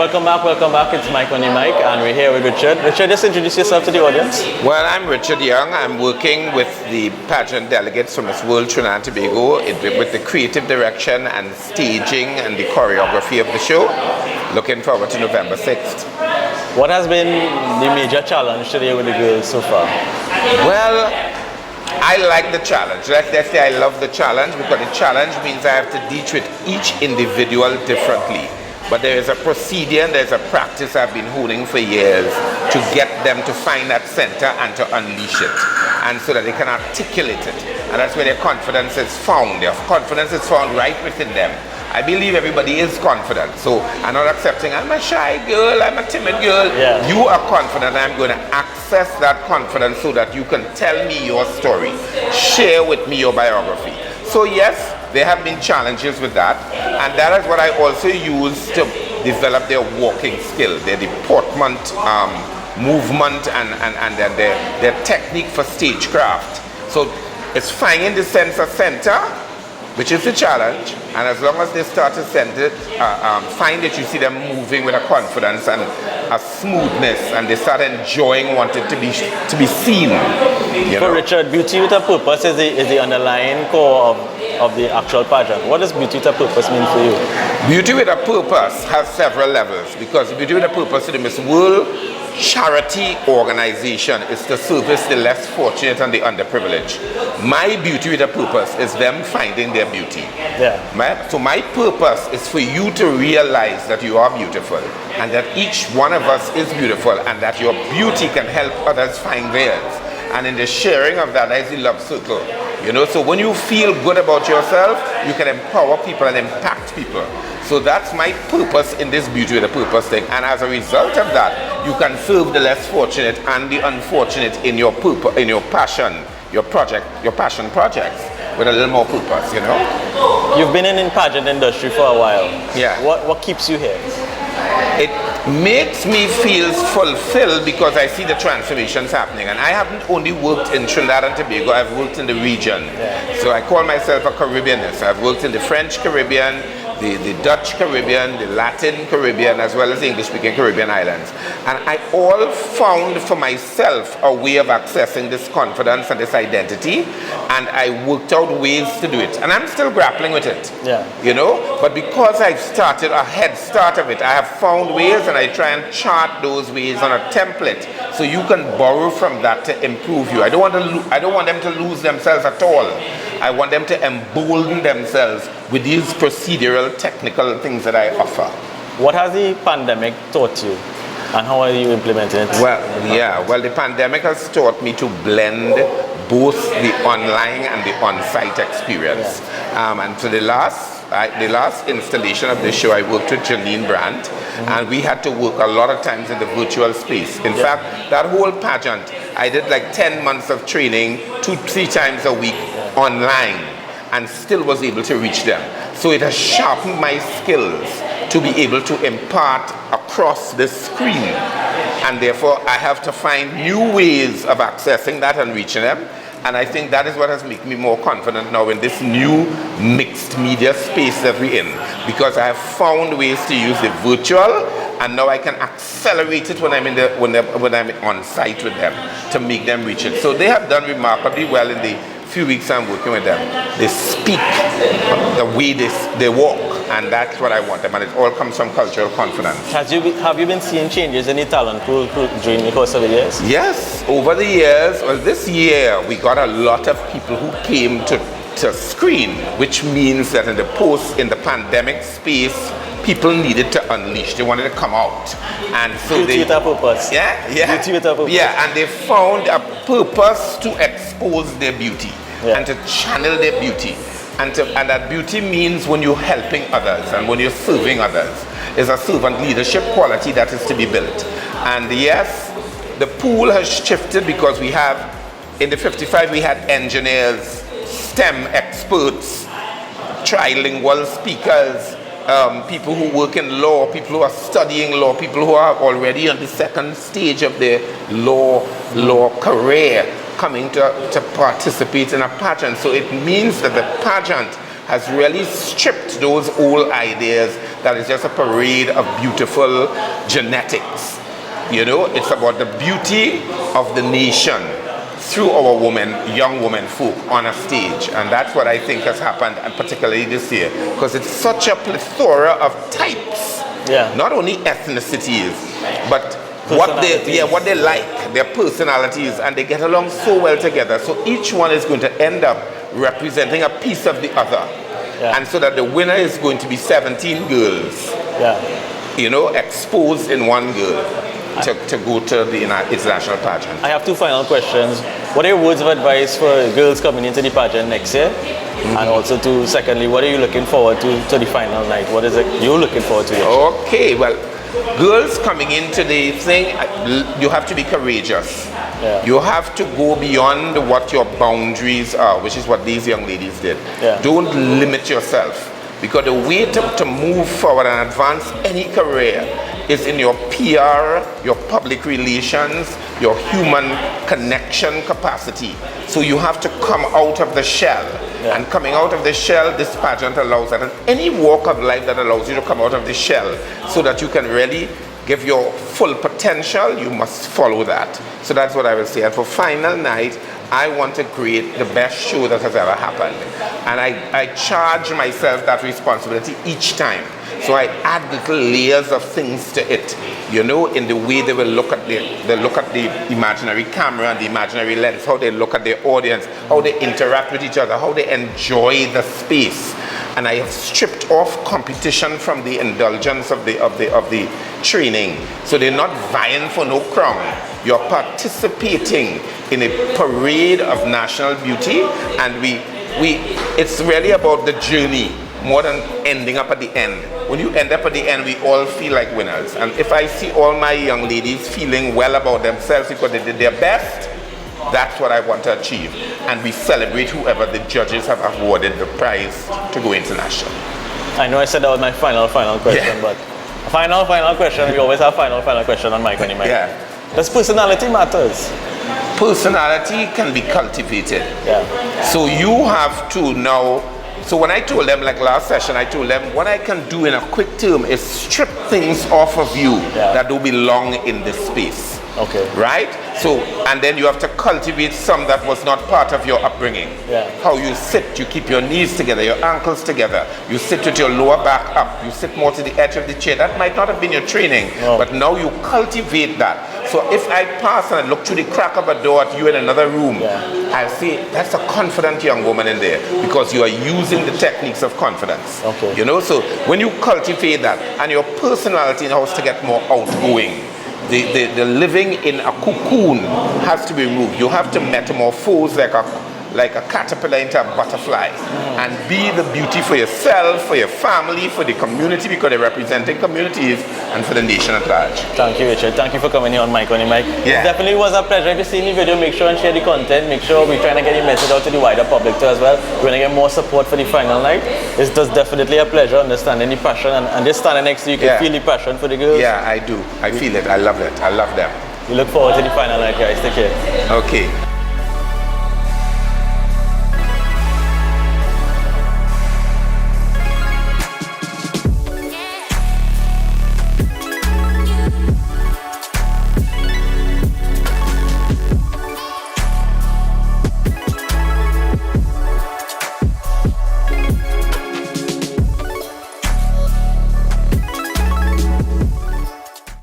Welcome back. It's Mike on the mic, and we're here with Richard. Richard, just introduce yourself to the audience. Well, I'm Richard Young. I'm working with the pageant delegates from Miss World Trinidad and Tobago with the creative direction and staging and the choreography of the show. Looking forward to November 6th. What has been the major challenge today with the girls so far? Well, I like the challenge. Let's say I love the challenge because the challenge means I have to teach with each individual differently. But there is a procedure and there's a practice I've been holding for years to get them to find that center and to unleash it. And so that they can articulate it. And that's where their confidence is found. Their confidence is found right within them. I believe everybody is confident. So I'm not accepting, I'm a shy girl, I'm a timid girl. Yeah. You are confident. I'm going to access that confidence so that you can tell me your story. Share with me your biography. So yes, there have been challenges with that, and that is what I also use to develop their walking skill, their deportment, movement, and their technique for stagecraft. So it's finding the sense of center, which is the challenge, and as long as they start to find it, you see them moving with a confidence and a smoothness, and they start enjoying wanting to be seen. For Richard, beauty with a purpose is the underlying core of the actual pageant. What does beauty with a purpose mean for you? Beauty with a purpose has several levels, because beauty with a purpose to the Miss World charity organization is to service the less fortunate and the underprivileged. My beauty with a purpose is them finding their beauty. Yeah. So my purpose is for you to realize that you are beautiful and that each one of us is beautiful and that your beauty can help others find theirs. And in the sharing of that is the love circle. You know, so when you feel good about yourself, you can empower people and impact people. So that's my purpose in this beauty with a purpose thing. And as a result of that, you can serve the less fortunate and the unfortunate in your purpose, in your passion, your passion projects with a little more purpose, you know? You've been in the pageant industry for a while. Yeah. What keeps you here? It makes me feel fulfilled because I see the transformations happening. And I haven't only worked in Trinidad and Tobago, I've worked in the region. Yeah. So I call myself a Caribbeanist. I've worked in the French Caribbean, the Dutch Caribbean, the Latin Caribbean, as well as the English-speaking Caribbean islands. And I all found for myself a way of accessing this confidence and this identity, and I worked out ways to do it. And I'm still grappling with it, you know? But because I've started a head start of it, I have found ways, and I try and chart those ways on a template so you can borrow from that to improve you. I don't want them to lose themselves at all. I want them to embolden themselves with these procedural, technical things that I offer. What has the pandemic taught you, and how are you implementing it? Well, the pandemic has taught me to blend both the online and the on-site experience. And for the last installation of the show, I worked with Janine Brandt, and we had to work a lot of times in the virtual space. In fact, that whole pageant, I did like 10 months of training, 2-3 times a week online, and still was able to reach them. So it has sharpened my skills to be able to impart across the screen. And therefore, I have to find new ways of accessing that and reaching them. And I think that is what has made me more confident now in this new mixed media space that we're in. Because I have found ways to use the virtual, and now I can accelerate it when I'm on site with them to make them reach it. So they have done remarkably well in the few weeks I'm working with them. They speak the way they walk, and that's what I want them, and it all comes from cultural confidence. Have you been seeing changes in the talent pool during the course of the years? Yes, over the years. Well, this year we got a lot of people who came to screen, which means that in the pandemic space, people needed to unleash. They wanted to come out, and so beauty with a purpose. Beauty with a purpose. Yeah, and they found a purpose to expose their beauty and to channel their beauty, and that beauty means when you're helping others and when you're serving others. Is a servant leadership quality that is to be built. And yes, the pool has shifted because we have, in the 55, we had engineers, STEM experts, trilingual speakers, people who work in law, people who are studying law, people who are already on the second stage of their law career coming to participate in a pageant. So it means that the pageant has really stripped those old ideas that it's just a parade of beautiful genetics. You know, it's about the beauty of the nation through our women, young women folk on a stage. And that's what I think has happened, and particularly this year, because it's such a plethora of types. Yeah. Not only ethnicities, but what they like, their personalities, and they get along so well together. So each one is going to end up representing a piece of the other. Yeah. And so that the winner is going to be 17 girls, you know, exposed in one girl to go to the international pageant. I have two final questions. What are your words of advice for girls coming into the pageant next year? And also, secondly, what are you looking forward to the final night? What is it you're looking forward to? Okay, well, girls coming into the thing, you have to be courageous. Yeah. You have to go beyond what your boundaries are, which is what these young ladies did. Yeah. Don't limit yourself, because the way to move forward and advance any career is in your PR, your public relations, your human connection capacity. So you have to come out of the shell. Yeah. And coming out of the shell, this pageant allows that. And any walk of life that allows you to come out of the shell so that you can really give your full potential, you must follow that. So that's what I will say. And for final night, I want to create the best show that has ever happened. And I charge myself that responsibility each time. So I add little layers of things to it, you know, in the way they will look at the imaginary camera and the imaginary lens, how they look at their audience, how they interact with each other, how they enjoy the space. And I have stripped off competition from the indulgence of the training. So they're not vying for no crown. You're participating in a parade of national beauty, and it's really about the journey more than ending up at the end. When you end up at the end, we all feel like winners. And if I see all my young ladies feeling well about themselves because they did their best, that's what I want to achieve. And we celebrate whoever the judges have awarded the prize to go international. I know I said that was my final question, but final question, we always have final question on Mike on the Mic. Yeah. Does personality matters? Personality can be cultivated. Yeah. So you have to now. So when I told them, like last session, I told them what I can do in a quick term is strip things off of you that don't belong in this space. Okay. Right? So, and then you have to cultivate some that was not part of your upbringing. Yeah. How you sit, you keep your knees together, your ankles together, you sit with your lower back up, you sit more to the edge of the chair. That might not have been your training, but now you cultivate that. So if I pass and I look through the crack of a door at you in another room, I'll say, that's a confident young woman in there, because you are using the techniques of confidence. Okay. You know, so when you cultivate that, and your personality knows to get more outgoing, the living in a cocoon has to be removed. You have to metamorphose like a caterpillar into a butterfly, and be the beauty for yourself, for your family, for the community, because they're representing communities, and for the nation at large. Thank you, Richard. Thank you for coming here on Mike on the Mic. Yeah. It definitely was a pleasure. If you see the video, make sure and share the content. Make sure we're trying to get the message out to the wider public too as well. We're going to get more support for the final night. It's just definitely a pleasure understanding the passion, and just standing next to you, you can feel the passion for the girls. Yeah, I do. I feel it. I love it. I love them. We look forward to the final night, guys. Take care. Okay.